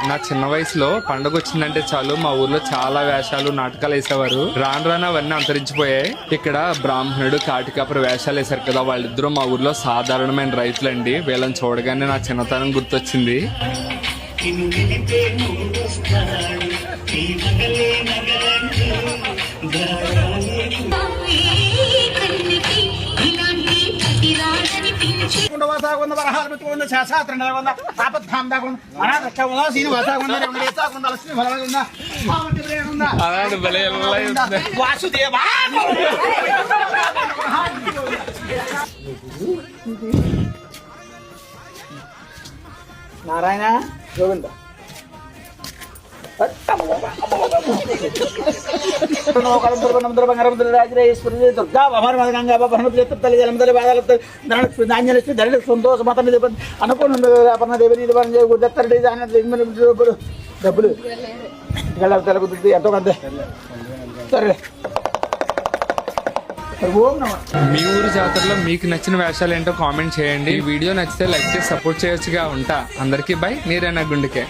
నా చిన్న వయసులో పండుగ వచ్చిందంటే చాలు మా ఊర్లో చాలా వేషాలు నాటకాలు వేసేవారు. రాను రాను అవన్నీ అంతరించిపోయాయి. ఇక్కడ బ్రాహ్మణుడు కాటికాపుర వేషాలు వేశారు కదా, వాళ్ళిద్దరూ మా ఊర్లో సాధారణమైన రైతులండి. వీళ్ళని చూడగానే నా చిన్నతనం గుర్తొచ్చింది. నారాయణ గోవింద దుర్గా ధాన్యలక్ష్మి ధరలి సంతోష మత అనుకున్న దేవి డబ్బులు తెలుగుతుంది ఎంతో కొంత సరే. మీ ఊరు జాతరలో మీకు నచ్చిన వేషాలు ఏంటో కామెంట్ చేయండి. ఈ వీడియో నచ్చితే లైక్ చేసి సపోర్ట్ చేయొచ్చుగా. ఉంటా. అందరికీ బై. నీరేనా గుండెకే.